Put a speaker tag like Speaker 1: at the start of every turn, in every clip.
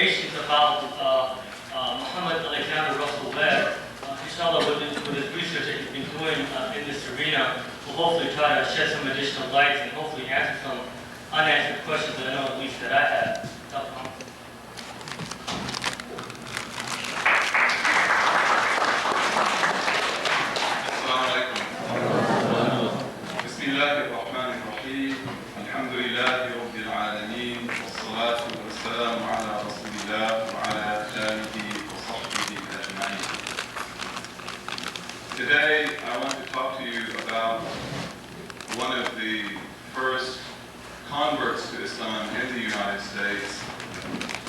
Speaker 1: information about Muhammad Alexander Russell Webb. Inshallah, with his research that he's been doing in this arena, we'll hopefully try to shed some additional light and hopefully answer some unanswered questions that I know at least that I have.
Speaker 2: الحمد لله رب العالمين والصلاة والسلام على رسول الله وعلى آله وصحبه أجمعين. Today I want to talk to you about one of the first converts to Islam in the United States,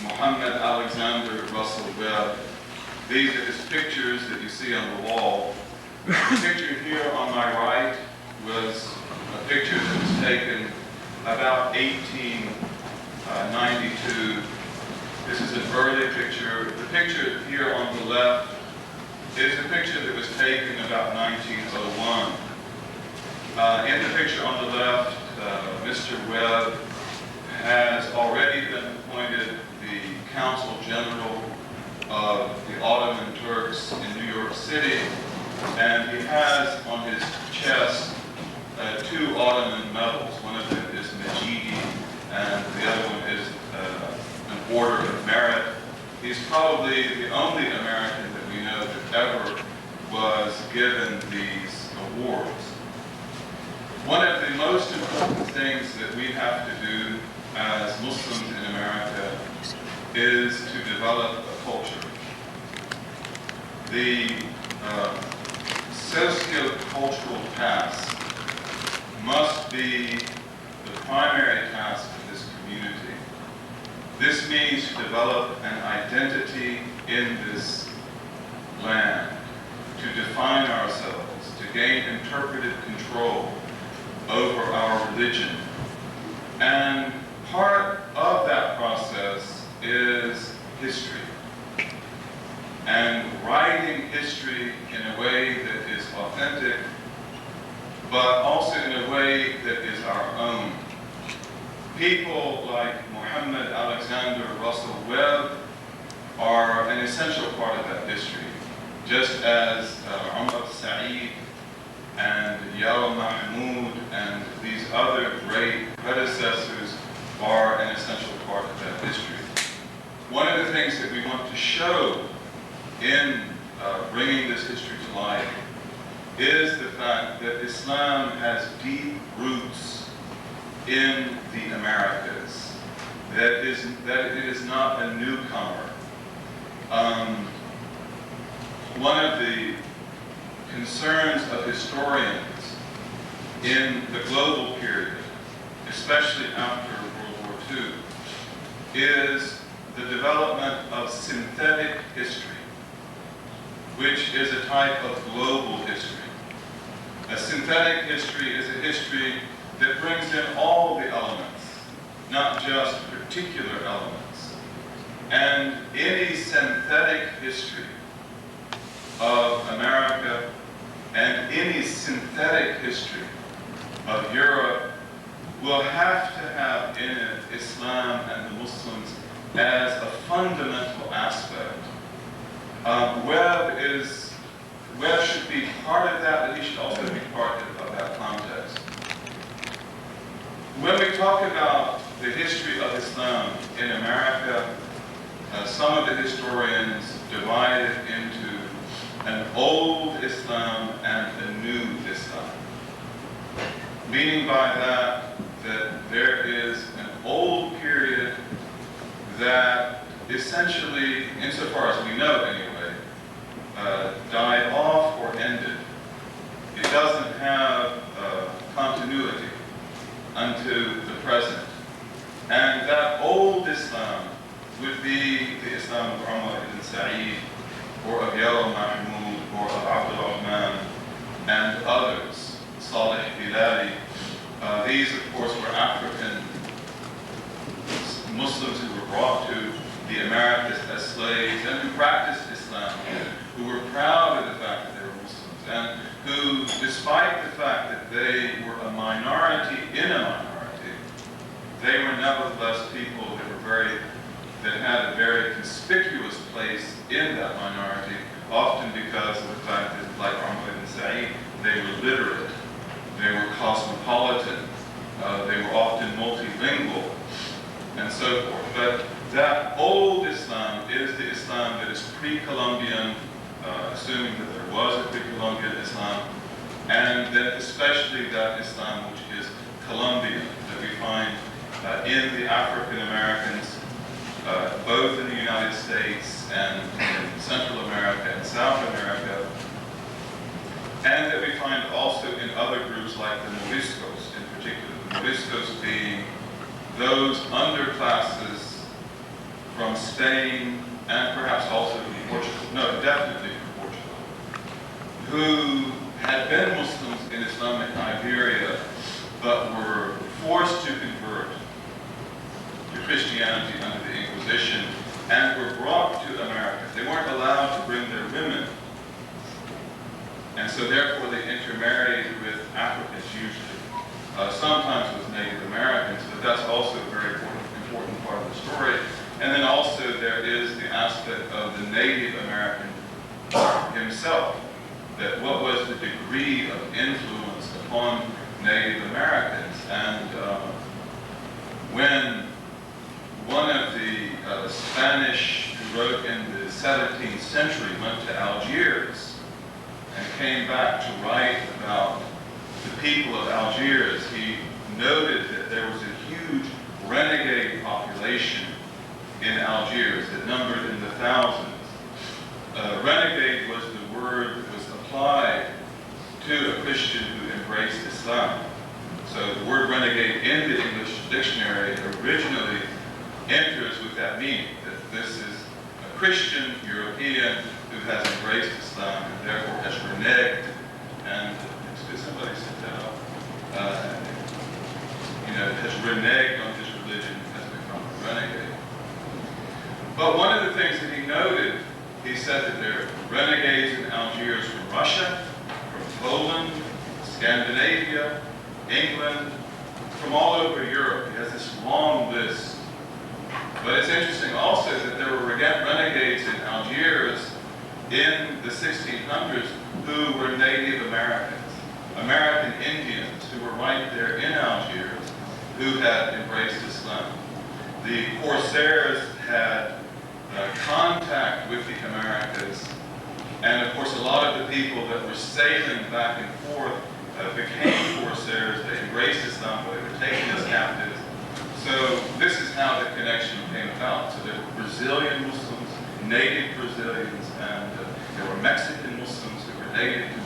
Speaker 2: Muhammad Alexander Russell Webb. These are his pictures that you see on the wall. The picture here on my right was a picture that was taken about 1892. This is an early picture. The picture here on the left is a picture that was taken about 1901. In the picture on the left, Mr. Webb has already been appointed the Consul General of the Ottoman Turks in New York City, and he has on his chest two Ottoman medals. One of them is Majidi, and the other one is an Order of Merit. He's probably the only American that we know that ever was given these awards. One of the most important things that we have to do as Muslims in America is to develop a culture. The socio-cultural task must be the primary task of this community. This means to develop an identity in this land, to define ourselves, to gain interpretive control over our religion. And part of that process is history. And writing history in a way that is authentic, but also in a way that is our own. People like Muhammad Alexander Russell Webb are an essential part of that history, just as Umar and Yahya Mahmoud and these other great predecessors are an essential part of that history. One of the things that we want to show in bringing this history to light is the fact that Islam has deep roots in the Americas, that it is not a newcomer. One of the concerns of historians in the global period, especially after World War II, is the development of synthetic history, which is a type of global history. A synthetic history is a history that brings in all the elements, not just particular elements. And any synthetic history of America and any synthetic history of Europe will have to have in it Islam and the Muslims as a fundamental aspect. Webb should be part of that, but he should also be part of that context. When we talk about the history of Islam in America, some of the historians divide it into an old Islam and a new Islam. Meaning by that there is an old period that essentially, insofar as we know anyway, died off or ended. It doesn't have continuity unto the present. And that old Islam would be the Islam of Umar ibn Sa'id, or of Yahya Mahmoud, or of Abdullah and others, Salih Bilali. These, of course, were African Muslims who were brought to the Americas as slaves and who practiced Islam, who were proud of the fact that they were Muslims, and who, despite the fact that they were a minority in a minority, they were nevertheless people that were very that had a very conspicuous place in that minority, often because of the fact that, like Ahmed and Saeed, they were literate, they were cosmopolitan, they were often multilingual, and so forth. But that old Islam is the Islam that is pre-Columbian, assuming that there was a pre-Columbian Islam, and then especially that Islam which is Columbian, that we find in the African Americans, both in the United States and in Central America and South America, and that we find also in other groups like the Moriscos in particular. The Moriscos being those underclasses from Spain and perhaps also from Portugal, no, definitely from Portugal, who had been Muslims in Islamic Iberia but were forced to convert to Christianity under the Inquisition and were brought to America. They weren't allowed to bring their women, and so therefore they intermarried with Africans usually, sometimes with Native Americans, but that's also a very important part of the story. And then also there is the aspect of the Native American himself, that what was the degree of influence upon Native Americans. And when one of the Spanish who wrote in the 17th century went to Algiers and came back to write about the people of Algiers, he noted that there was a huge renegade population in Algiers that numbered in the thousands. Renegade was the word that was applied to a Christian who embraced Islam. So the word renegade in the English dictionary originally enters with that meaning, that this is a Christian European who has embraced Islam and therefore has reneged. And did somebody set that up? Has reneged on his religion, has become a renegade. But one of the things that he noted, he said that there are renegades in Algiers from Russia, from Poland, Scandinavia, England, from all over Europe. He has this long list. But it's interesting also that there were renegades in Algiers in the 1600s who were Native Americans, American Indians who were right there in Algiers who had embraced Islam. The Corsairs had contact with the Americas, and of course a lot of the people that were sailing back and forth became Corsairs. They embraced Islam, but they were taken as captives. So this is how the connection came about. So there were Brazilian Muslims, native Brazilians, and there were Mexican Muslims who were native to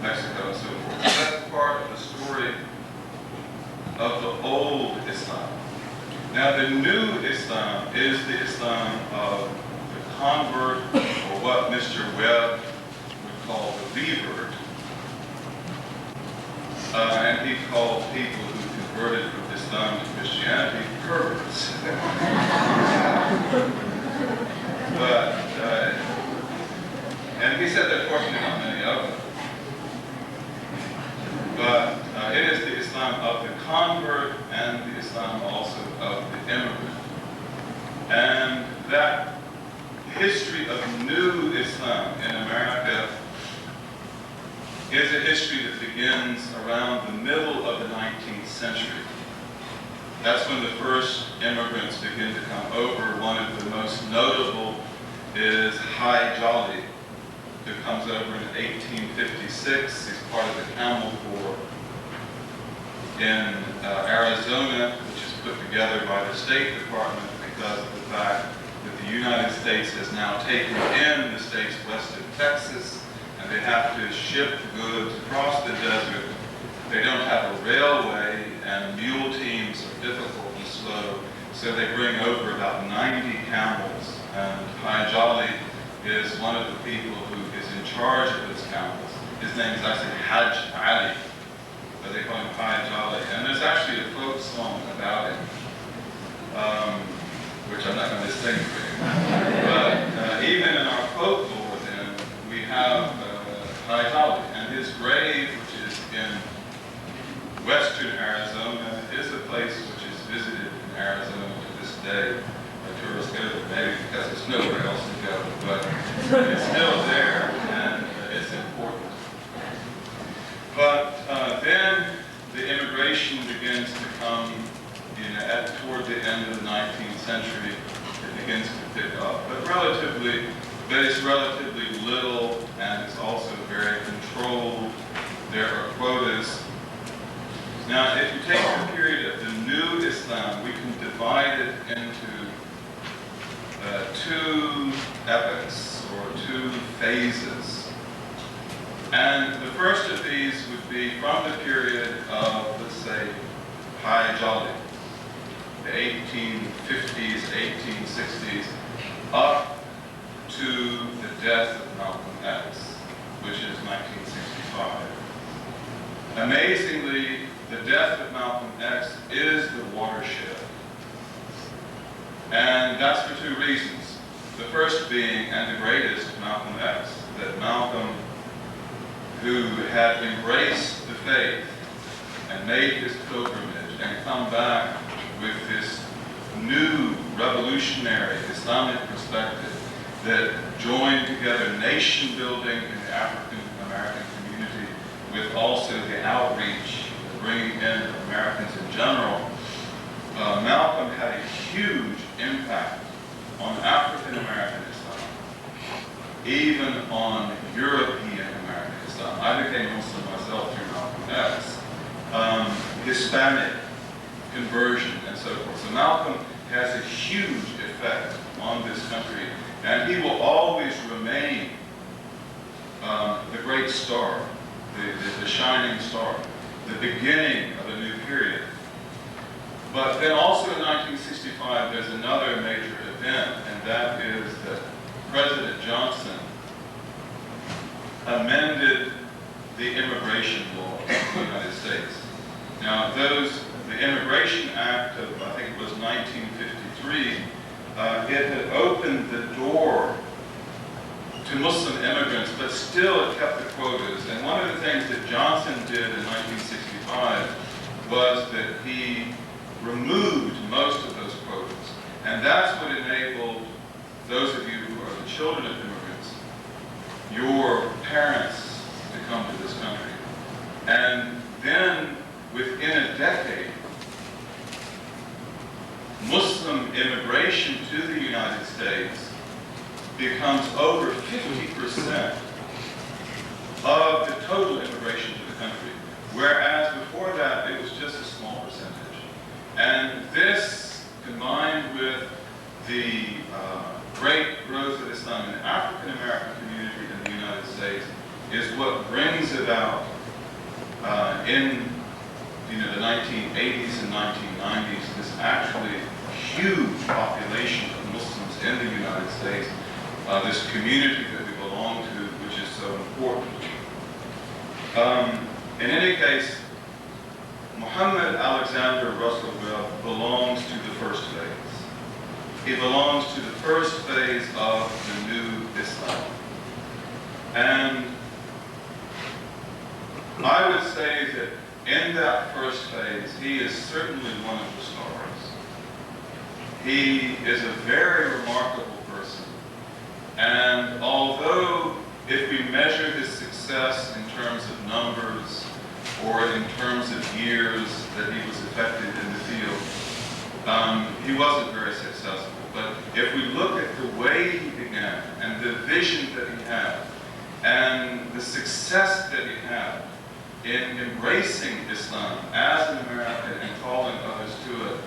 Speaker 2: Mexico, and so forth. So that's part of the story of the old Islam. Now the new Islam is the Islam of the convert, or what Mr. Webb would call the revert. And he called people who converted from Islam to Christianity perverts. And he said that fortunately not many of them. But it is the Islam of the convert and the Islam also of the immigrant. And that history of new Islam in America is a history that begins around the middle of the 19th century. That's when the first immigrants begin to come over. One of the most notable is Hai Jolly, who comes over in 1856. He's part of the Camel Corps in Arizona, which is put together by the State Department because of the fact that the United States has now taken in the states west of Texas, and they have to ship goods across the desert. They don't have a railway, and mule teams are difficult and slow, so they bring over about 90 camels, and Hai Jolly is one of the people who is in charge of those camels. His name is actually Hajj Ali, but they call him Hai Jolly. And there's actually a folk song about him, which I'm not going to sing for you. But even in our folklore, then, we have Hai Jolly, and his grave, which is in western Arizona, is a place which is visited in Arizona to this day by tourists there's nowhere else to go, but it's still there, and it's important. But then the immigration begins to come, toward the end of the 19th century, it begins to pick up, but it's relatively little, and it's also very controlled. There are quotas. Now, if you take the period of the New Islam, we can divide it into two epochs, or two phases. And the first of these would be from the period of, let's say, High Jolly, the 1850s, 1860s, up to the death of Malcolm X, which is 1965. Amazingly, the death of Malcolm X is the watershed. And that's for two reasons. The first being, and the greatest, Malcolm X, that Malcolm, who had embraced the faith and made his pilgrimage and come back with this new revolutionary Islamic perspective that joined together nation building in the African American community with also the outreach, bringing in Americans in general. Malcolm had a huge impact on African American Islam, even on European American Islam. I became Muslim myself through Malcolm X. Hispanic conversion and so forth. So Malcolm has a huge effect on this country, and he will always remain the great star, the shining star, the beginning of a new period. But then also in 1965, there's another major event, and that is that President Johnson amended the immigration law of the United States. Now, the Immigration Act of, I think it was 1953, it had opened the door to Muslim immigrants, but still it kept the quotas. And one of the things that Johnson did in 1965 was that he removed most of those quotas. And that's what enabled those of you who are the children of immigrants, your parents, to come to this country. And then, within a decade, Muslim immigration to the United States becomes over 50% of the total immigration to the country, whereas before that it was just a small percentage. And this, combined with the great growth of Islam in the African American community in the United States, is what brings about in the 1980s and 1990s this actually huge population of Muslims in the United States, this community that we belong to, which is so important. In any case, Muhammad Alexander Russell Webb belongs to the first phase. He belongs to the first phase of the new Islam. And I would say that in that first phase, he is certainly one of the stars. He is a very remarkable person. And although if we measure his success in terms of numbers or in terms of years that he was effective in the field, he wasn't very successful. But if we look at the way he began and the vision that he had and the success that he had in embracing Islam as an American and calling others to it,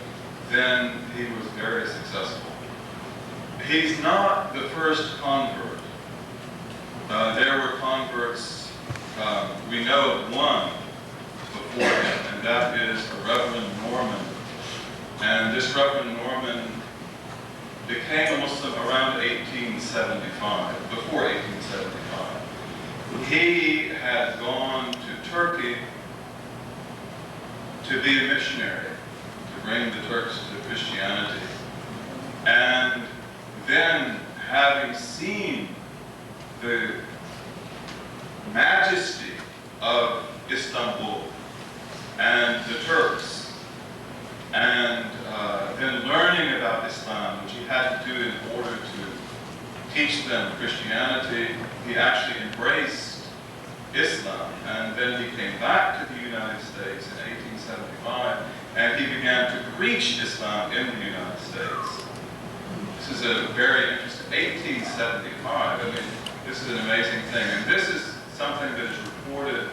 Speaker 2: then he was very successful. He's not the first convert. There were converts, we know of one before him, and that is the Reverend Norman. And this Reverend Norman became a Muslim around 1875, before 1875. He had gone to Turkey to be a missionary, to bring the Turks to Christianity. And then, having seen the majesty of Istanbul and the Turks, and then learning about Islam, which he had to do in order to teach them Christianity. He actually embraced Islam, and then he came back to the United States in 1875, and he began to preach Islam in the United States. This is a very interesting, 1875, I mean, this is an amazing thing, and this is something that is reported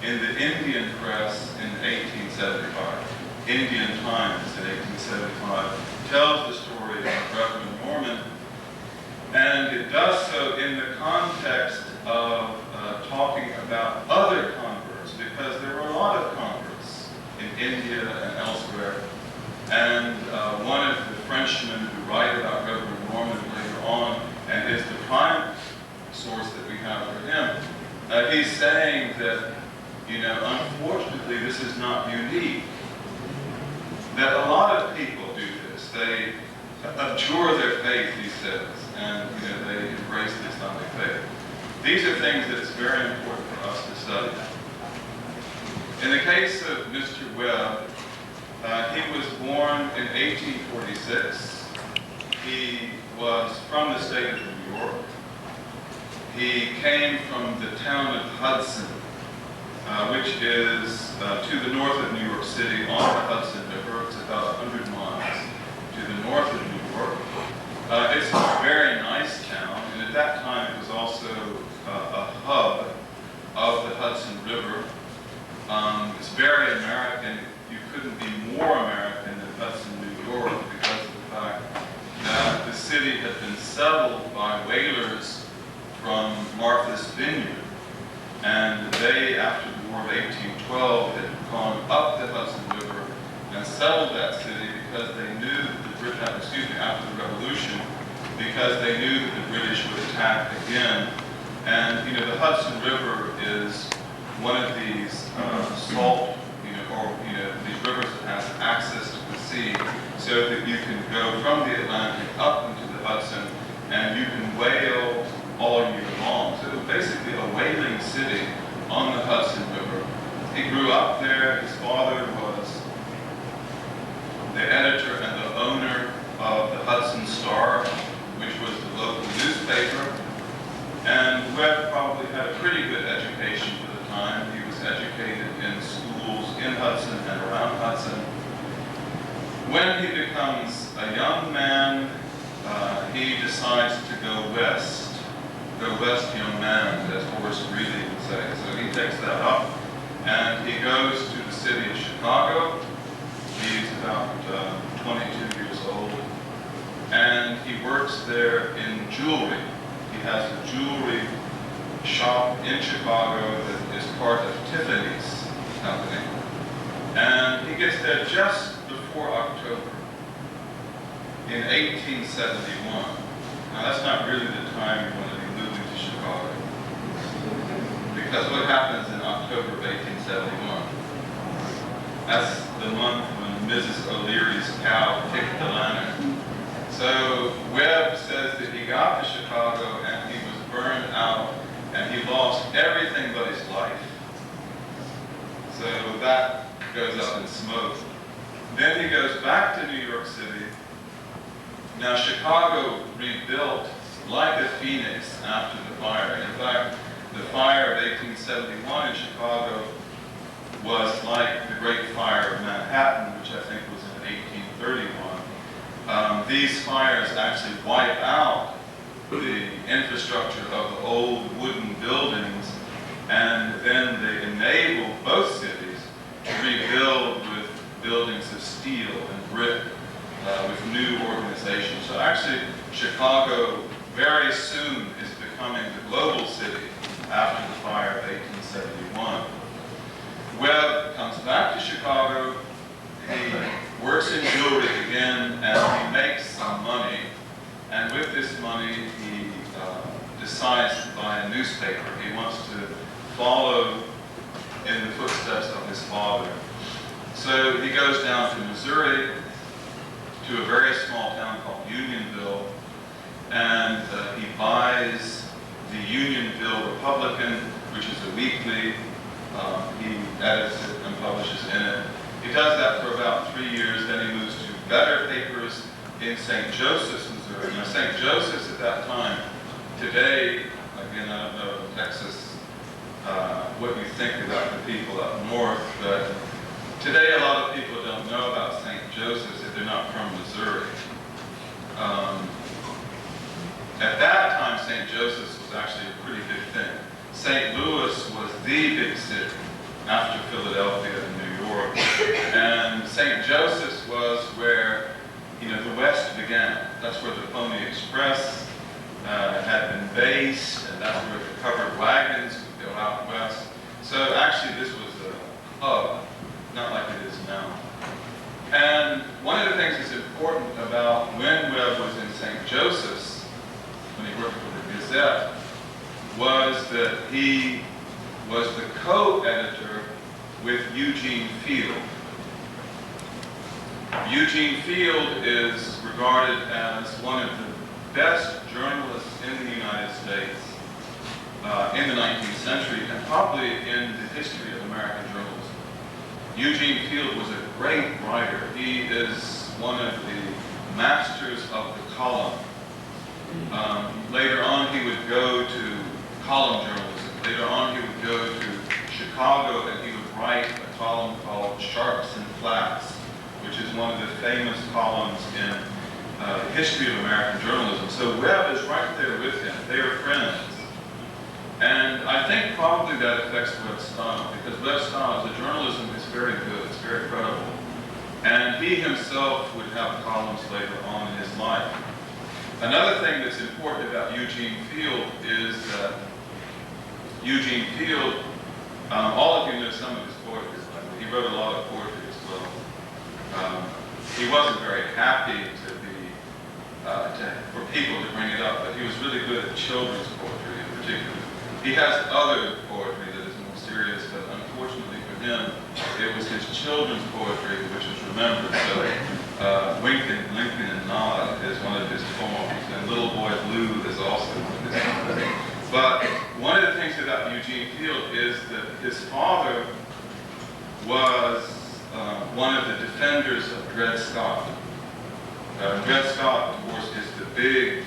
Speaker 2: in the Indian press in 1875. Indian Times in 1875 tells the story of Reverend Norman, and it does so in the context of talking about other converts, because there were a lot of converts in India and elsewhere. And one of the Frenchmen who write about Reverend Norman later on, and is the prime source that we have for him, he's saying that, you know, unfortunately this is not unique. That a lot of people do this. They abjure their faith, he says, and you know, they embrace the Islamic faith. These are things that it's very important for us to study. In the case of Mr. Webb, he was born in 1846. He was from the state of New York. He came from the town of Hudson, which is to the north of New York City on the Hudson River. It's about 100 miles to the north of New York. It's a very nice town, and at that time it was also a hub of the Hudson River. It's very American. You couldn't be more American than Hudson, New York, because of the fact that the city had been settled by whalers from Martha's Vineyard. And they, after the War of 1812, had gone up the Hudson River and settled that city because they knew that the British, after the Revolution, because they knew that the British would attack again. And, you know, the Hudson River is one of these salt, these rivers that has access to the sea, so that you can go from the Atlantic up into the Hudson, and you can whale all year long. So it was basically a whaling city on the Hudson River. He grew up there. His father was the editor and the owner of the Hudson Star, which was the local newspaper. And Webb probably had a pretty good education for the time. He was educated in schools in Hudson and around Hudson. When he becomes a young man, he decides to go west. Go west, young man, as Horace Greeley would say. So he takes that up, and he goes to the city of Chicago. He's about 22 years old, and he works there in jewelry. He has a jewelry shop in Chicago that is part of Tiffany's company. And he gets there just before October in 1871. Now that's not really the time you want to be moving to Chicago, because what happens in October of 1871? That's the month when Mrs. O'Leary's cow kicked the lantern. So Webb says that he got to Chicago and he was burned out and he lost everything but his life. So that goes up in smoke. Then he goes back to New York City. Now Chicago rebuilt like a phoenix after the fire. In fact, the fire of 1871 in Chicago was like the Great Fire of Manhattan, which I think was in 1831. These fires actually wipe out the infrastructure of the old wooden buildings, and then they enable both cities to rebuild with buildings of steel and brick, with new organization. So actually, Chicago very soon is becoming the global city after the fire of 1871. Webb comes back to Chicago. He works in jewelry again, and he makes some money. And with this money, he decides to buy a newspaper. He wants to follow in the footsteps of his father. So he goes down to Missouri, to a very small town called Unionville, and he buys the Unionville Republican, which is a weekly. He edits it and publishes in it. He does that for about 3 years, then he moves to better papers in St. Joseph's, Missouri. Now, St. Joseph's at that time Today, again, I don't know in Texas what you think about the people up north, but today a lot of people don't know about St. Joseph's if they're not from Missouri. At that time, St. Joseph's was actually a pretty big thing. St. Louis was the big city after Philadelphia and New York. And St. Joseph's was where, the West began. That's where the Pony Express had been based, and that's where the covered wagons would go out west. So actually this was a hub, not like it is now. And one of the things that's important about when Webb was in St. Joseph's, when he worked for the Gazette, was that he was the co-editor with Eugene Field. Eugene Field is regarded as one of the best journalists in the United States in the 19th century, and probably in the history of American journalism. Eugene Field was a great writer. He is one of the masters of the column. Later on, he would go to column journalism. Later on, he would go to Chicago, and he would write a column called Sharps and Flats, which is one of the famous columns in the history of American journalism. So Webb is right there with him. They are friends. And I think probably that affects Webb's style, because Webb's style as a journalism is very good, it's very credible. And he himself would have columns later on in his life. Another thing that's important about Eugene Field is that Eugene Field, all of you know some of his poetry. He wrote a lot of poetry as well. He wasn't very happy for people to bring it up, but he was really good at children's poetry in particular. He has other poetry that is more serious, but unfortunately for him, it was his children's poetry which was remembered. So Lincoln and Nod is one of his poems, and Little Boy Blue is also one of his poems. But one of the things about Eugene Field is that his father was one of the defenders of Dred Scott. Dred Scott, of course, is the big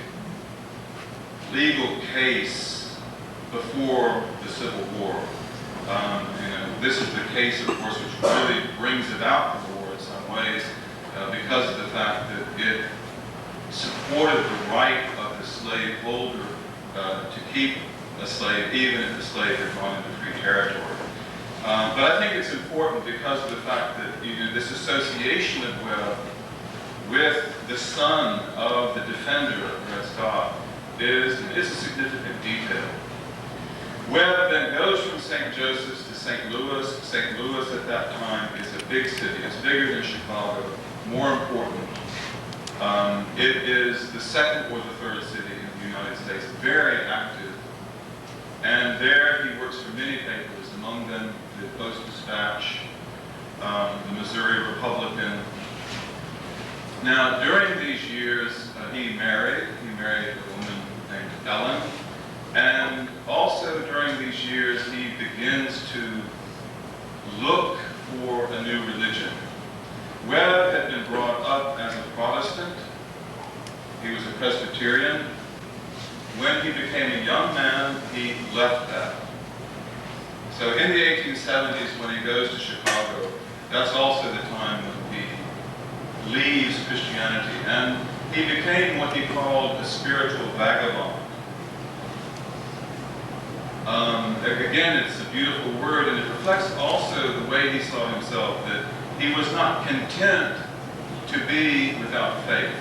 Speaker 2: legal case before the Civil War. This is the case, of course, which really brings about the war in some ways, because of the fact that it supported the right of the slaveholder to keep a slave, even if the slave had gone into free territory. But I think it's important because of the fact that this association of Webb with the son of the defender of Dred Scott is a significant detail. Webb then goes from St. Joseph's to St. Louis. St. Louis at that time is a big city. It's bigger than Chicago, more important. It is the second or the third city in the United States, very active. And there he works for many papers, among them the Post-Dispatch, the Missouri Republican. Now, during these years, he married a woman named Ellen. And also during these years, he begins to look for a new religion. Webb had been brought up as a Protestant. He was a Presbyterian. When he became a young man, he left that. So in the 1870s, when he goes to Chicago, that's also the time when he leaves Christianity, and he became what he called a spiritual vagabond. Again, it's a beautiful word, and it reflects also the way he saw himself, that he was not content to be without faith.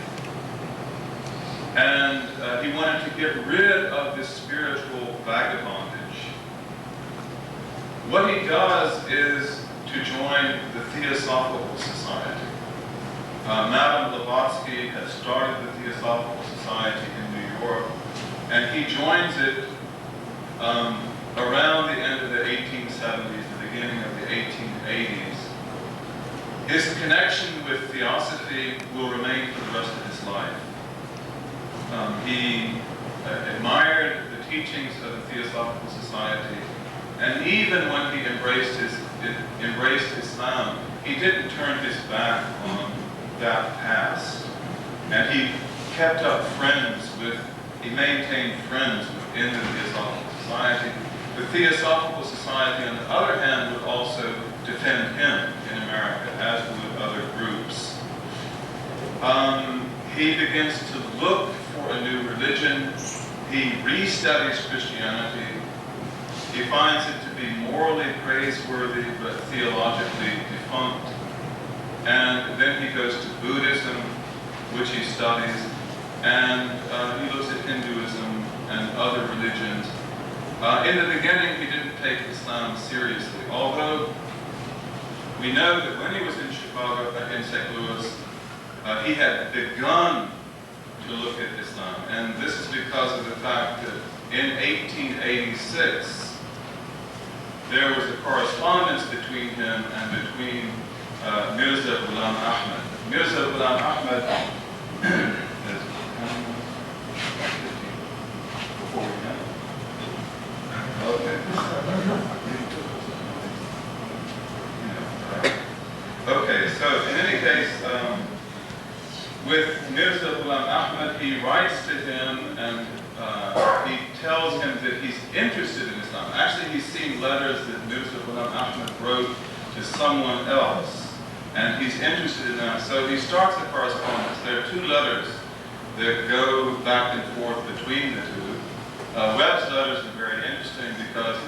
Speaker 2: And he wanted to get rid of this spiritual vagabondage. What he does is to join the Theosophical Society. Madame Blavatsky had started the Theosophical Society in New York, and he joins it around the end of the 1870s, the beginning of the 1880s. His connection with theosophy will remain for the rest of his life. He admired the teachings of the Theosophical Society, and even when he embraced Islam, he didn't turn his back on that past. And he kept up friends with he maintained friends within the Theosophical Society. The Theosophical Society, on the other hand, would also defend him in America, as would other groups. He begins to look for a new religion. He restudies Christianity. He finds it to be morally praiseworthy, but theologically defunct. And then he goes to Buddhism, which he studies, and he looks at Hinduism and other religions. In the beginning, he didn't take Islam seriously, although we know that when he was in Chicago, in St. Louis, he had begun to look at Islam. And this is because of the fact that in 1886, there was a correspondence between him and between Mirza Ghulam Ahmad. Mirza Ghulam Ahmad is before we know. Okay, so in any case, with Mirza Ghulam Ahmad, he writes to him and he tells him that he's interested in Islam. Actually, he's seen letters that Mirza Ghulam Ahmad wrote to someone else, and he's interested in that. So he starts a correspondence. There are two letters that go back and forth between the two. Webb's letters are very interesting because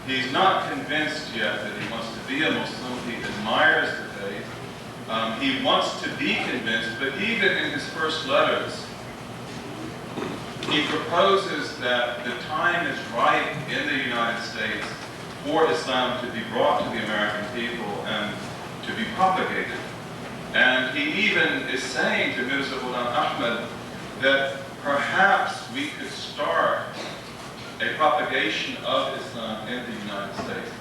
Speaker 2: he's not convinced yet that he wants to be a Muslim. He admires the faith. He wants to be convinced, but even in his first letters, he proposes that the time is right in the United States for Islam to be brought to the American people and to be propagated. And he even is saying to Mirza Ghulam Ahmad that perhaps we could start a propagation of Islam in the United States.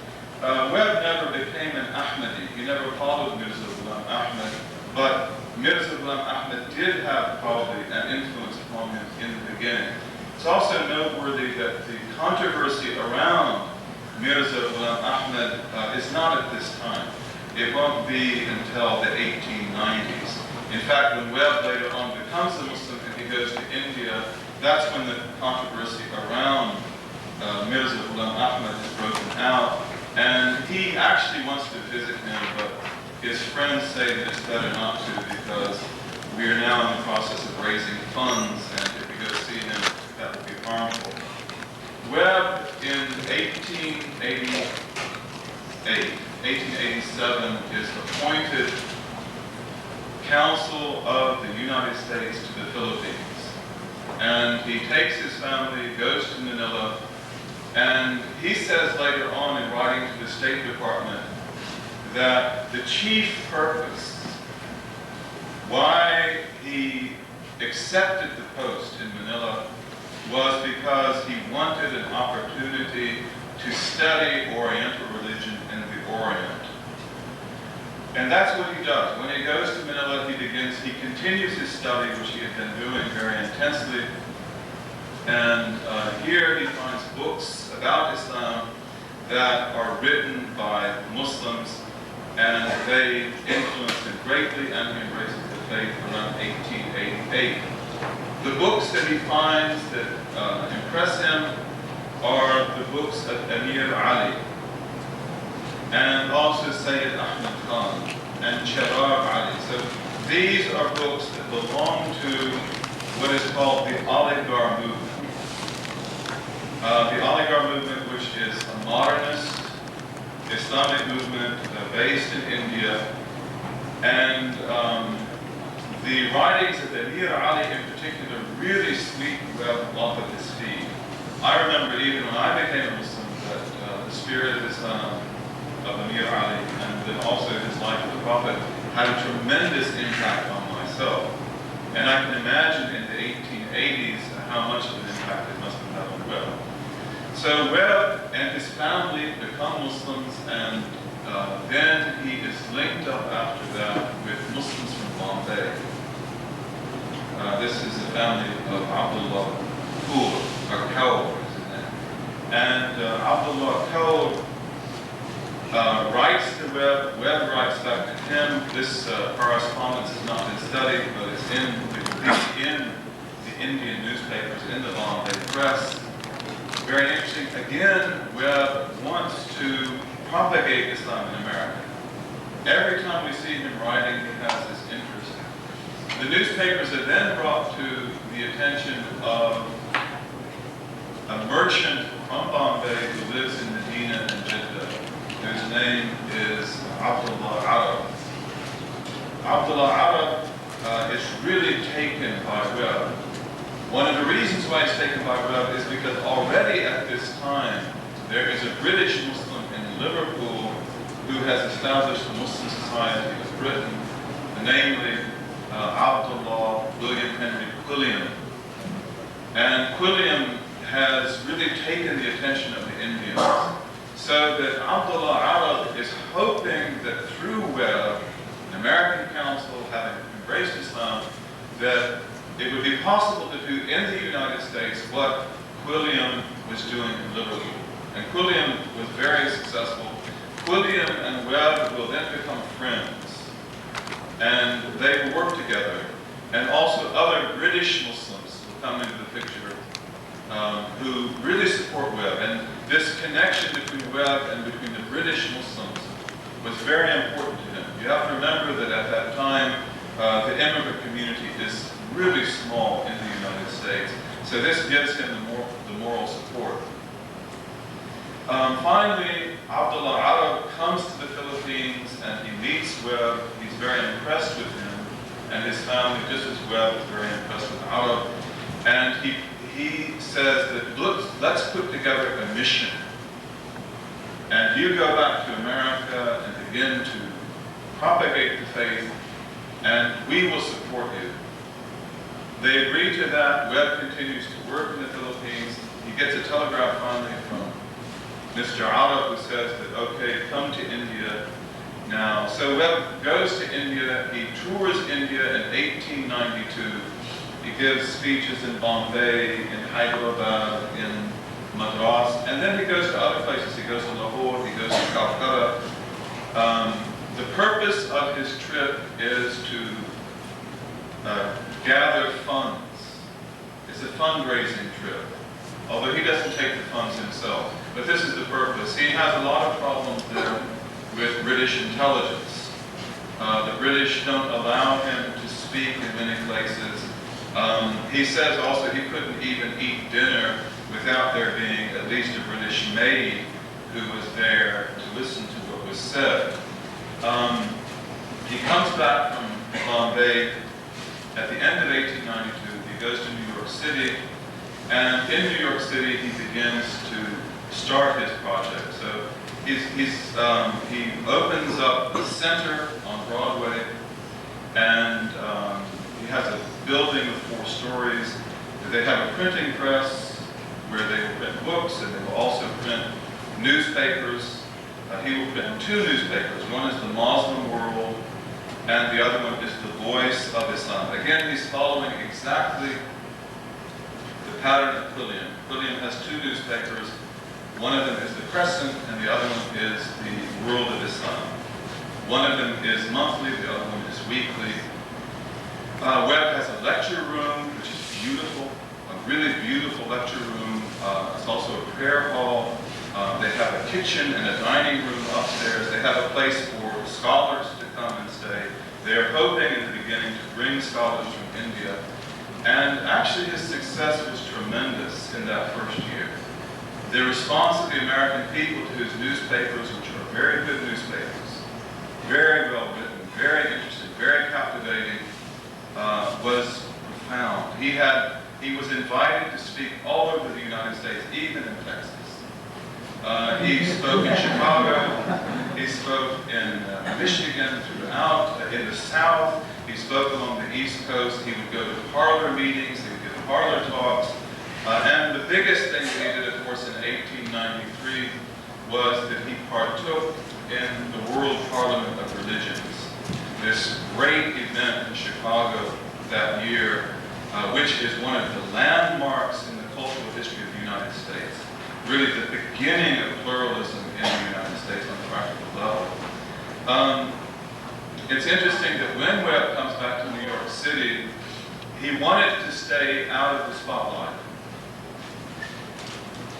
Speaker 2: Webb never became an Ahmadi. He never followed Mirza Ghulam Ahmad, but Mirza Ghulam Ahmad did have probably an influence upon him in the beginning. It's also noteworthy that the controversy around Mirza Ghulam Ahmad is not at this time. It won't be until the 1890s. In fact, when Webb later on becomes a Muslim and he goes to India, that's when the controversy around Mirza Ghulam Ahmad is broken out. And he actually wants to visit him, but his friends say that it's better not to because we are now in the process of raising funds, and if we go see him, that would be harmful. Webb in 1887 is appointed Consul of the United States to the Philippines. And he takes his family, goes to Manila, and he says later on in writing to the State Department that the chief purpose why he accepted the post in Manila was because he wanted an opportunity to study Oriental religion in the Orient. And that's what he does. When he goes to Manila, he continues his study, which he had been doing very intensely. And here he finds books about Islam that are written by Muslims, and they influence him greatly, and he embraces the faith around 1888. The books that he finds that impress him are the books of Amir Ali, and also Sayyid Ahmad Khan, and Shabab Ali. So these are books that belong to what is called the Aligarh movement. The Aligarh movement, which is a modernist Islamic movement based in India, and the writings of Amir Ali in particular really sweep Webb off of his feet. I remember even when I became a Muslim that the spirit of Islam of Amir Ali and then also his life of the Prophet had a tremendous impact on myself. And I can imagine in the 1880s how much of an impact it must have had on Webb. So Webb and his family become Muslims, and then he is linked up after that with Muslims from Bombay. This is the family of Abdullah or Kaur is his name. And Abdullah Kaur writes to Webb. Webb writes back to him. This correspondence has not been studied, but it's in the Indian newspapers in the Bombay press. Very interesting. Again, Webb wants to propagate Islam in America. Every time we see him writing, he has this interest. The newspapers are then brought to the attention of a merchant from Bombay who lives in Medina and Jeddah, whose name is Abdullah Arab. Abdullah Arab is really taken by Webb. One of the reasons why he's taken by Webb is because already at this time there is a British Muslim in Liverpool who has established a Muslim society with Britain, namely Abdullah William Henry Quilliam. And Quilliam has really taken the attention of the Indians, so that Abdullah Arab is hoping that through Webb, an American council having embraced Islam, that it would be possible to do in the United States what Quilliam was doing in Liverpool. And Quilliam was very successful. Quilliam and Webb will then become friends, and they will work together. And also other British Muslims will come into the picture who really support Webb. And this connection between Webb and between the British Muslims was very important to him. You have to remember that at that time, the immigrant community is really small in the United States. So this gives him the moral support. Finally, Abdullah Arab comes to the Philippines and he meets Webb. He's very impressed with him and his family, just as Webb is very impressed with Arab. And he says that, look, let's put together a mission. And you go back to America and begin to propagate the faith, and we will support you. They agree to that. Webb continues to work in the Philippines. He gets a telegraph finally from Mr. Arab who says that, okay, come to India now. So Webb goes to India. He tours India in 1892. He gives speeches in Bombay, in Hyderabad, in Madras, and then he goes to other places. He goes to Lahore, he goes to Calcutta. The purpose of his trip is to gather funds. It's a fundraising trip, although he doesn't take the funds himself. But this is the purpose. He has a lot of problems there with British intelligence. The British don't allow him to speak in many places. He says also he couldn't even eat dinner without there being at least a British maid who was there to listen to what was said. He comes back from Bombay at the end of 1892. He goes to New York City, and in New York City he begins to start his project. So he opens up a center on Broadway, and he has a building with 4 stories. They have a printing press where they will print books, and they will also print newspapers. He will print 2 newspapers. One is the Muslim World, and the other one is the Voice of Islam. Again, he's following exactly the pattern of Quilliam. Quilliam has 2 newspapers. One of them is the Crescent, and the other one is the World of Islam. One of them is monthly, the other one is weekly. Webb has a lecture room, which is beautiful, a really beautiful lecture room. It's also a prayer hall. They have a kitchen and a dining room upstairs. They have a place for scholars to come and stay. They're hoping in the beginning to bring scholars from India. And actually his success was tremendous in that first year. The response of the American people to his newspapers, which are very good newspapers, very well written, very interesting, very captivating, was profound. He was invited to speak all over the United States, even in Texas. He spoke in Chicago, he spoke in Michigan, throughout, in the South, he spoke along the East Coast. He would go to parlor meetings, he would give parlor talks, and the biggest thing that he did, of course, in 1893 was that he partook in the World Parliament of Religions, this great event in Chicago that year, which is one of the landmarks in the cultural history of the United States. Really the beginning of pluralism in the United States on a practical level. It's interesting that when Webb comes back to New York City, he wanted to stay out of the spotlight.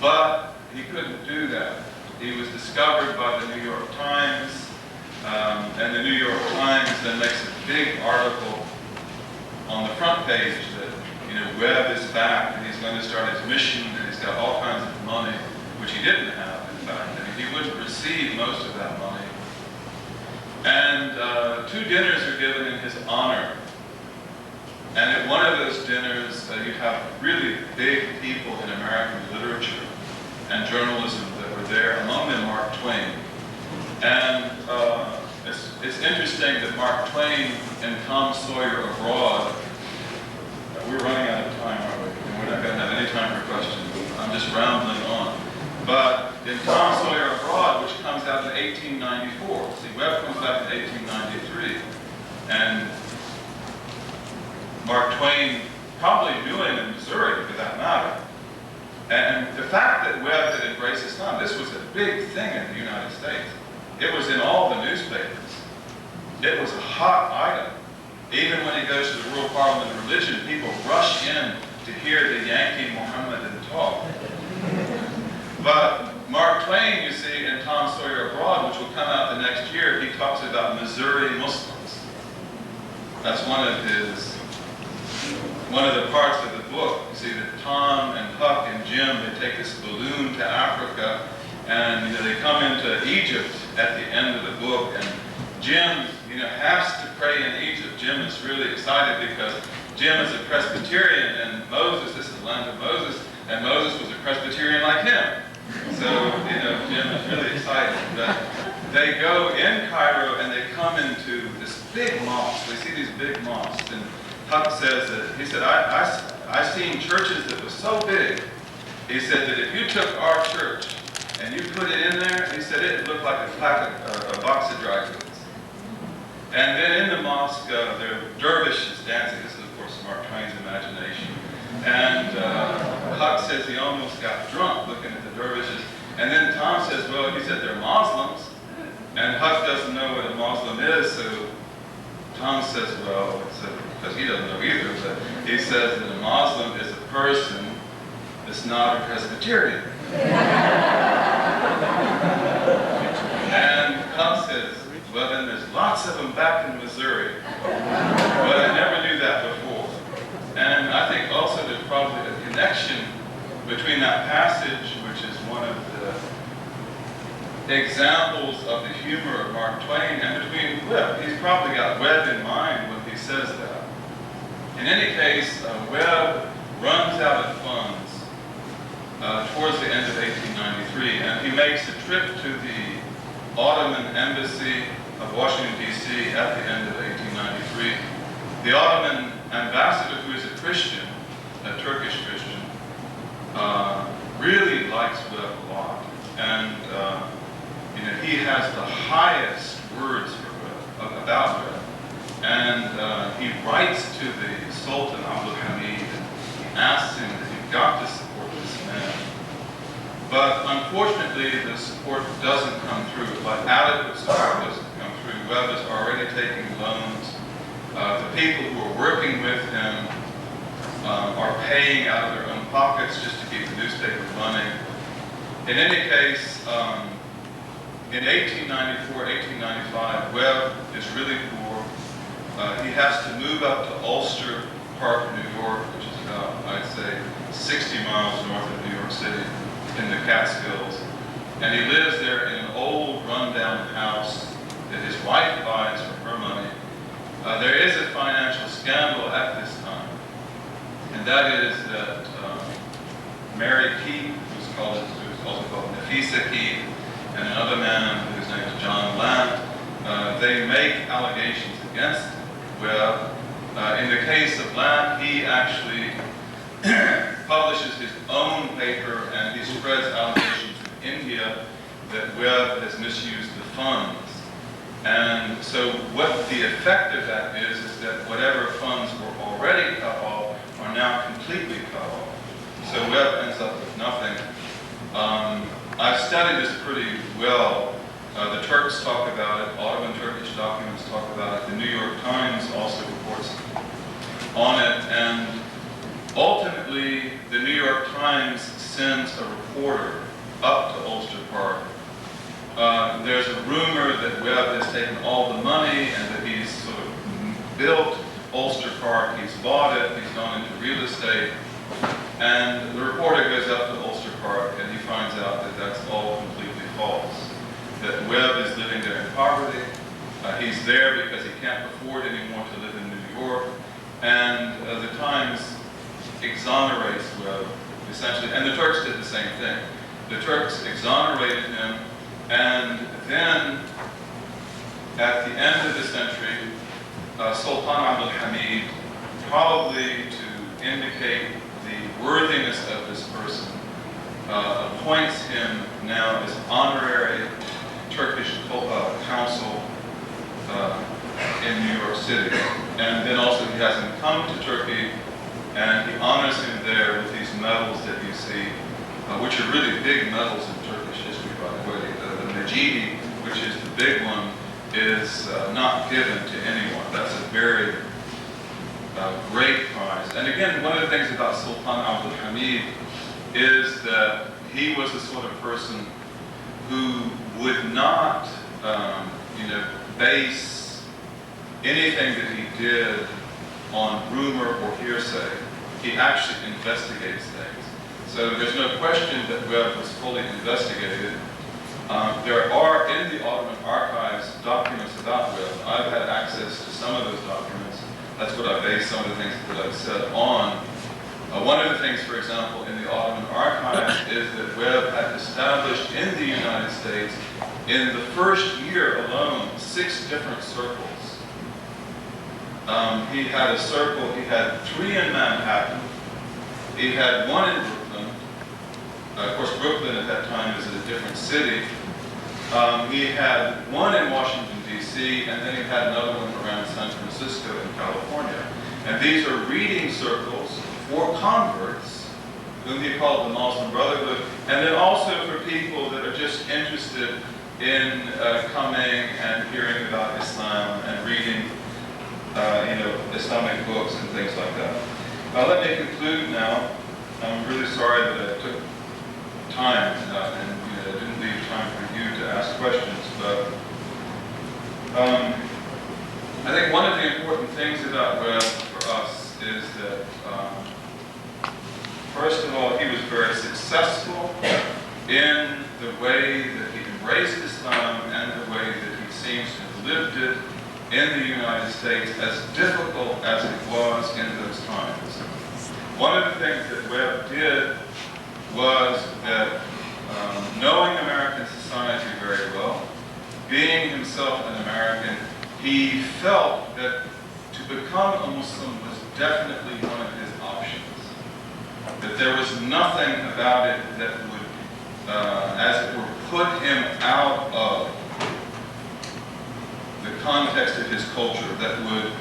Speaker 2: But he couldn't do that. He was discovered by the New York Times, and the New York Times then makes a big article on the front page that, Webb is back and he's going to start his mission and he's got all kinds of money, which he didn't have, in fact. I mean, he wouldn't receive most of that money. And 2 dinners are given in his honor. And at one of those dinners, you have really big people in American literature and journalism that were there, among them Mark Twain. And it's interesting that Mark Twain and Tom Sawyer Abroad, we're running out of time, aren't we? And we're not going to have any time for questions. I'm just rambling on. But in Tom Sawyer Abroad, which comes out in 1894, see, Webb comes back in 1893, and Mark Twain probably knew him in Missouri, for that matter. And the fact that Webb had embraced Islam, this was a big thing in the United States. It was in all the newspapers. It was a hot item. Even when he goes to the World Parliament of Religion, people rush in to hear the Yankee Mohammedan talk. But Mark Twain, you see, in Tom Sawyer Abroad, which will come out the next year, he talks about Missouri Muslims. That's one of the parts of the book. You see that Tom and Huck and Jim, they take this balloon to Africa, and they come into Egypt at the end of the book, and Jim, has to pray in Egypt. Jim is really excited because Jim is a Presbyterian, and Moses, this is the land of Moses, and Moses was a Presbyterian like him. So, Jim is really excited. But they go in Cairo and they come into this big mosque. They see these big mosques, and Huck says that, he said, I seen churches that were so big. He said that if you took our church and you put it in there, he said it looked like a box of dry goods. And then in the mosque, there are dervishes dancing. This is, of course, Mark Twain's imagination. And Huck says he almost got drunk looking at the dervishes. And then Tom says, well, he said they're Muslims. And Huck doesn't know what a Muslim is, so Tom says, well, because he doesn't know either, but he says that a Muslim is a person that's not a Presbyterian. And Huck says, well, then there's lots of them back in Missouri. But I never knew that before. And I think also there's probably a connection between that passage, which is one of the examples of the humor of Mark Twain, and between Webb. He's probably got Webb in mind when he says that. In any case, Webb runs out of funds towards the end of 1893, and he makes a trip to the Ottoman embassy of Washington, D.C. at the end of 1893. The Ottoman ambassador, who is a Christian, a Turkish Christian, really likes Webb a lot. And he has the highest words for Webb, about Webb. And he writes to the Sultan Abdullah, and he asks him if he's got to support this man. But unfortunately, the support doesn't come through. Like adequate support doesn't come through. Webb is already taking loans. The people who are working with him are paying out of their own pockets just to keep the newspaper running. In any case, in 1894, 1895, Webb is really poor. He has to move up to Ulster Park, New York, which is about, I'd say, 60 miles north of New York City, in the Catskills. And he lives there in an old, rundown house that his wife buys for her money. There is a financial scandal at this time, and that is that Mary Keith, who's also called Nafisa Keith, and another man whose name is John Lant, they make allegations against Webb. In the case of Lant, he actually publishes his own paper, and he spreads allegations in India that Webb has misused the funds. And so what the effect of that is that whatever funds were already cut off are now completely cut off. So Webb ends up with nothing. I've studied this pretty well. The Turks talk about it, Ottoman Turkish documents talk about it, the New York Times also reports on it, and ultimately the New York Times sends a reporter up to Ulster Park. There's a rumor that Webb has taken all the money and that he's sort of built Ulster Park, he's bought it, he's gone into real estate, and the reporter goes up to Ulster Park and he finds out that that's all completely false. That Webb is living there in poverty, he's there because he can't afford anymore to live in New York, and the Times exonerates Webb, essentially, and the Turks did the same thing. The Turks exonerated him, and then, at the end of the century, Sultan Abdul Hamid, probably to indicate the worthiness of this person, appoints him now as honorary Turkish consul in New York City. And then also he has him come to Turkey, and he honors him there with these medals that you see, which are really big medals in Turkish history, by the way. The Mejidi, which is the big one, is not given to anyone. That's a very great prize. And again, one of the things about Sultan Abdul Hamid is that he was the sort of person who would not, base anything that he did on rumor or hearsay. He actually investigates things. So there's no question that Webb was fully investigated. There are in the Ottoman archives documents about Webb. I've had access to some of those documents. That's what I base some of the things that I've said on. One of the things, for example, in the Ottoman archives is that Webb had established in the United States, in the first year alone, 6 different circles. He had a circle, he had 3 in Manhattan, he had 1 in Brooklyn. Of course, Brooklyn at that time was a different city. He had 1 in Washington, D.C., and then he had another one around San Francisco in California. And these are reading circles for converts, whom he called the Muslim Brotherhood, and then also for people that are just interested in coming and hearing about Islam and reading Islamic books and things like that. Let me conclude now. I'm really sorry that I took time and didn't leave time for you to ask questions, but I think one of the important things about Webb for us is that, first of all, he was very successful in the way that he embraced Islam and the way that he seems to have lived it in the United States, as difficult as it was in those times. One of the things that Webb did was that, knowing American society very well, being himself an American, he felt that to become a Muslim was definitely one of his options. That there was nothing about it that would, as it were, put him out of the context of his culture, that would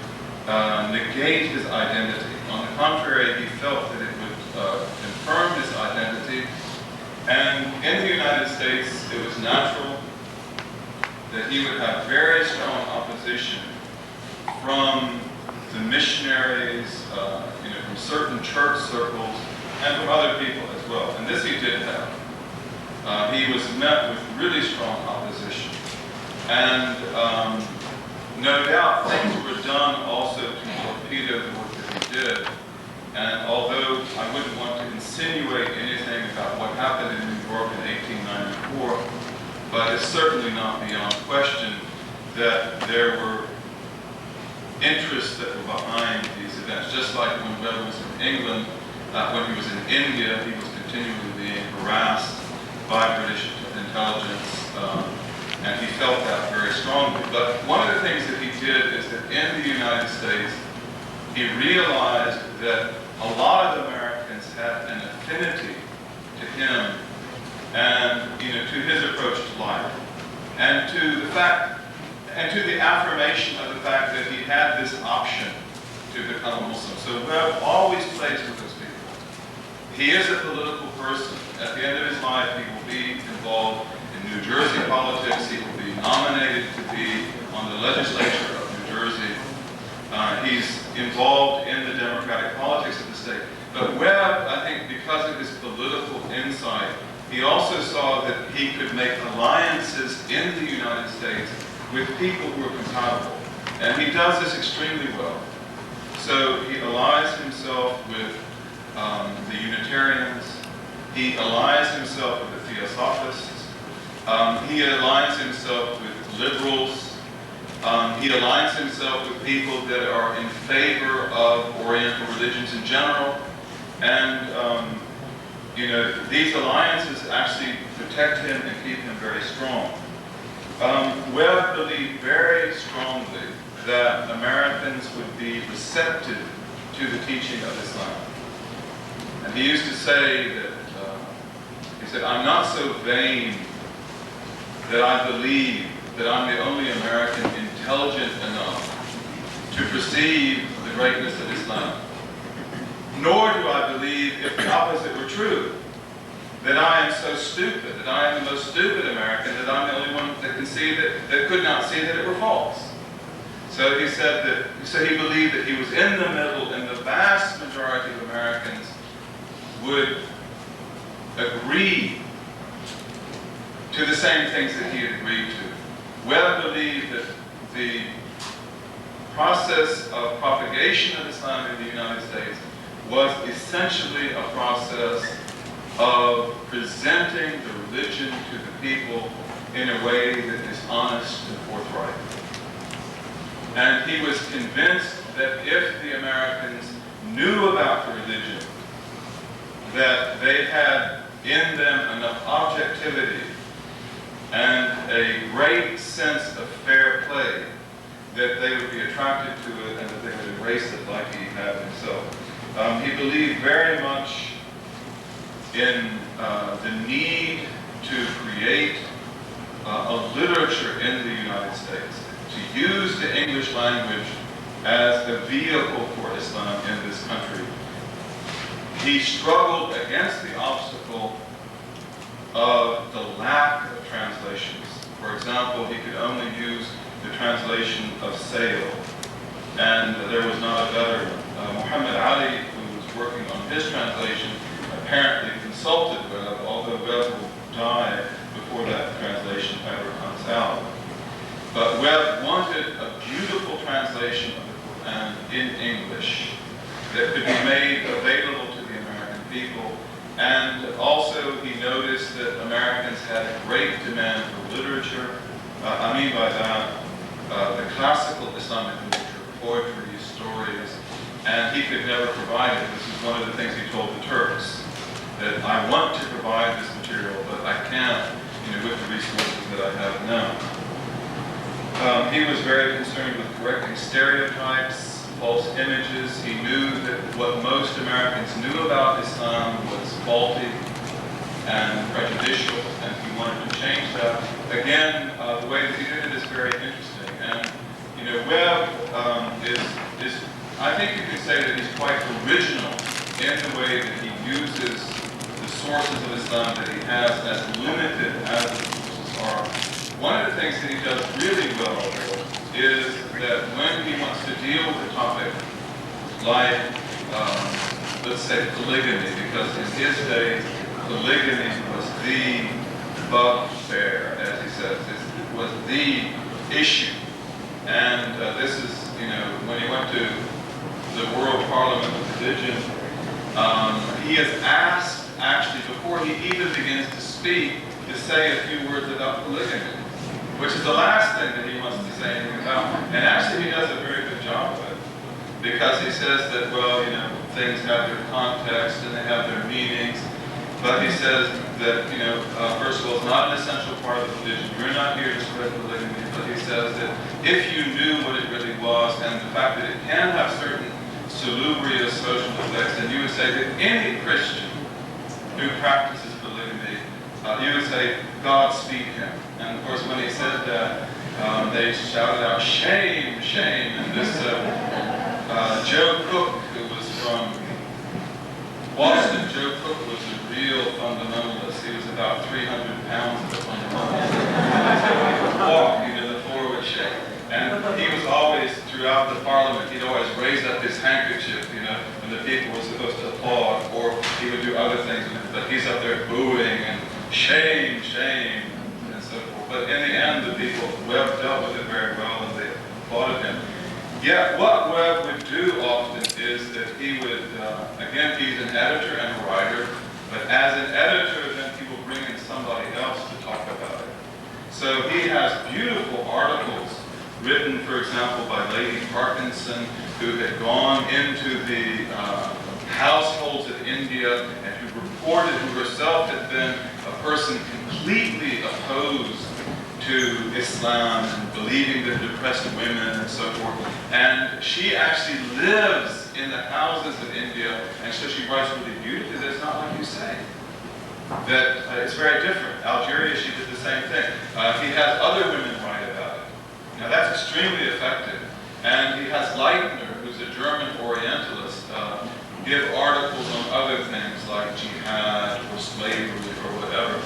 Speaker 2: negate his identity. On the contrary, he felt that it would confirm his identity. And in the United States, it was natural that he would have very strong opposition from the missionaries, from certain church circles, and from other people as well. And this he did have. He was met with really strong opposition. And no doubt things were done also to torpedo the work that he did. And although I wouldn't want to insinuate anything about what happened in New York in 1894, but it's certainly not beyond question that there were interests that were behind these events. Just like when Webb was in England, when he was in India, he was continually being harassed by British intelligence, and he felt that very strongly. But one of the things that he did is that in the United States, he realized that a lot of Americans had an affinity to him and to his approach to life, and to the fact, and to the affirmation of the fact that he had this option to become a Muslim. So Webb always plays with those people. He is a political person. At the end of his life, he will be involved in New Jersey politics. He will be nominated to be on the legislature of New Jersey. He's involved in the democratic politics of the state. But Webb, I think, because of his political insight, he also saw that he could make alliances in the United States with people who are compatible. And he does this extremely well. So he allies himself with the Unitarians. He allies himself with the Theosophists. He aligns himself with liberals. He aligns himself with people that are in favor of Oriental religions in general. And, you know, these alliances actually protect him and keep him very strong. Webb believed very strongly that Americans would be receptive to the teaching of Islam. And he used to say that, he said, I'm not so vain that I believe that I'm the only American intelligent enough to perceive the greatness of Islam. Nor do I believe, if the opposite were true, that I am so stupid, that I am the most stupid American, that I'm the only one that can see that could not see that it were false. So he said that, so he believed that he was in the middle, and the vast majority of Americans would agree to the same things that he had agreed to. Webb believed that the process of propagation of Islam in the United States was essentially a process of presenting the religion to the people in a way that is honest and forthright. And he was convinced that if the Americans knew about the religion, that they had in them enough objectivity and a great sense of fair play that they would be attracted to it and that they would embrace it like he had himself. He believed very much in the need to create a literature in the United States, to use the English language as a vehicle for Islam in this country. He struggled against the obstacle of the lack of translations. For example, he could only use the translation of Sale, and there was not a better one. Muhammad Ali, who was working on his translation, apparently consulted Webb, although Webb will die before that translation ever comes out. But Webb wanted a beautiful translation of the Quran in English that could be made available to the American people. And also he noticed that Americans had a great demand for literature. I mean by that, the classical Islamic literature, poetry, stories, and he could never provide it. This is one of the things he told the Turks, that I want to provide this material, but I can't, with the resources that I have now. He was very concerned with correcting stereotypes, false images. He knew that what most Americans knew about Islam was faulty and prejudicial, and he wanted to change that. Again, the way that he did it is very interesting. And Webb is I think you could say that he's quite original in the way that he uses the sources of Islam that he has, as limited as the sources are. One of the things that he does really well is that when he wants to deal with a topic like, let's say, polygamy, because in his day, polygamy was the bugbear, as he says. It was the issue. And this is, when he went to the World Parliament of Religion, he is asked, actually, before he even begins to speak, to say a few words about polygamy, which is the last thing that he wants to say anything about. And actually, he does a very good job of it, because he says that, well, things have their context and they have their meanings. But he says that, first of all, it's not an essential part of the religion. You're not here to spread polygamy. But he says that if you knew what it really was and the fact that it can have certain salubrious social effects, then you would say that any Christian who practices polygamy, you would say, Godspeed him. And of course, when he said that, they shouted out, shame, shame. And this Joe Cook, who was from Boston, Joe Cook was a real fundamentalist. He was about 300 pounds of a fundamentalist. He would walk, the floor would shake. And he was always, throughout the parliament, he'd always raise up his handkerchief, you know, when the people were supposed to applaud, or he would do other things, but he's up there booing and shame, shame, and so forth. But in the end, the people, Webb dealt with it very well, and they applauded him. Yet what Webb would do often is that he would, again, he's an editor and a writer, but as an editor, then he will bring in somebody else to talk about it. So he has beautiful articles written, for example, by Lady Parkinson, who had gone into the households of India and who reported, who herself had been a person completely opposed to Islam and believing that it oppressed women and so forth. And she actually lives in the houses of India, and so she writes really beautifully that it's not like you say. That it's very different. Algeria, she did the same thing. He has other women write about it. Now that's extremely effective. And he has Leitner, who's a German Orientalist, give articles on other things like jihad or slavery or whatever.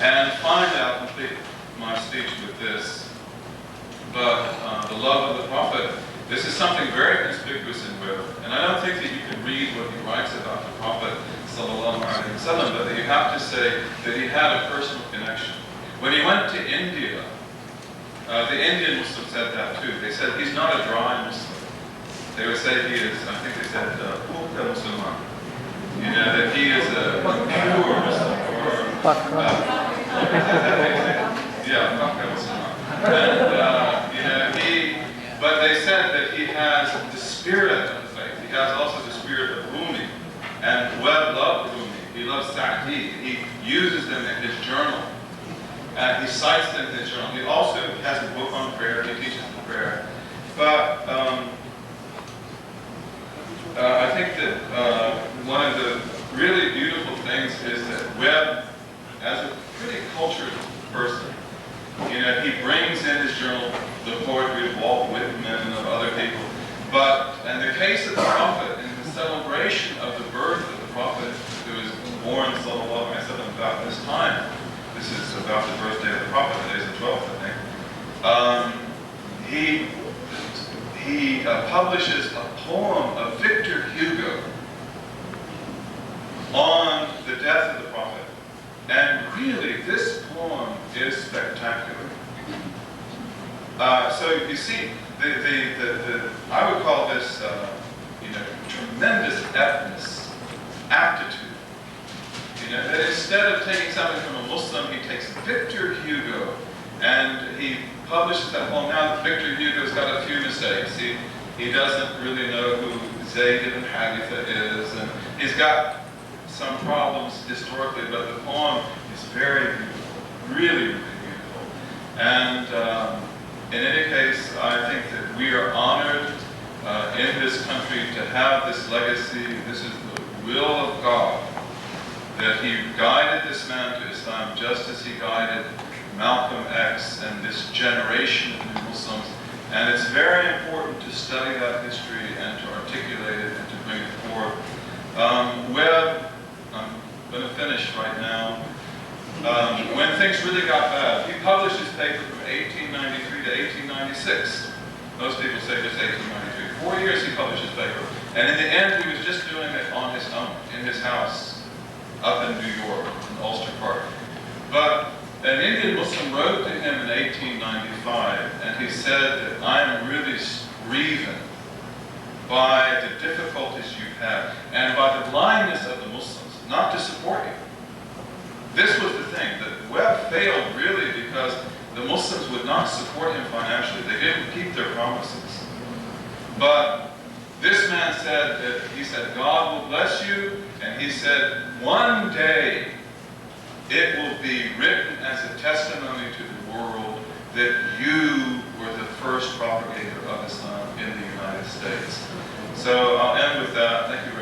Speaker 2: And find out, complete my speech with this, but the love of the Prophet, this is something very conspicuous in Webb. And I don't think that you can read what he writes about the Prophet sallallahu alaihi wasallam, but that you have to say that he had a personal connection. When he went to India, the Indian Muslims said that too. They said he's not a dry Muslim. They would say he is, I think they said, Pulka Musliman. You know, that he is a pure Muslim. Yeah, Pulka Musliman. And, you know, but they said that he has the spirit of the faith. He has also the spirit of Rumi. And Webb loved Rumi. He loves Sa'di. He uses them in his journal. And he cites them in his journal. He also has a book on prayer. He teaches prayer. But I think that one of the really beautiful things is that Webb, as a pretty cultured person, you know, he brings in his journal the poetry of Walt Whitman and of other people. But in the case of the Prophet, in the celebration of the birth of the Prophet, who was born, sallallahu alaihi wasallam, about this time, this is about the birthday of the Prophet, today's the 12th, I think, he publishes a poem of Victor Hugo on the death of the Prophet. And really, this poem is spectacular. So you see, I would call this, you know, tremendous aptitude. You know, that instead of taking something from a Muslim, he takes Victor Hugo, and he publishes that poem. Now, Victor Hugo's got a few mistakes. He doesn't really know who Zayd ibn Haritha is, and he's got some problems historically, but the poem is very beautiful, really, really beautiful. And in any case, I think that we are honored in this country to have this legacy. This is the will of God, that he guided this man to Islam just as he guided Malcolm X and this generation of new Muslims. And it's very important to study that history and to articulate it and to bring it forth. Webb, I'm going to finish right now. When things really got bad, he published his paper from 1893 to 1896. Most people say just 1893. 4 years he published his paper. And in the end, he was just doing it on his own, in his house, up in New York, in Ulster Park. But an Indian Muslim wrote to him in 1895, and he said that I'm really grieved by the difficulties you've had, and by the blindness of the Muslims, not to support you. This was the thing, that Webb failed really because the Muslims would not support him financially. They didn't keep their promises. But this man said that, he said, God will bless you, and he said, one day it will be written as a testimony to the world that you were the first propagator of Islam in the United States. So I'll end with that. Thank you.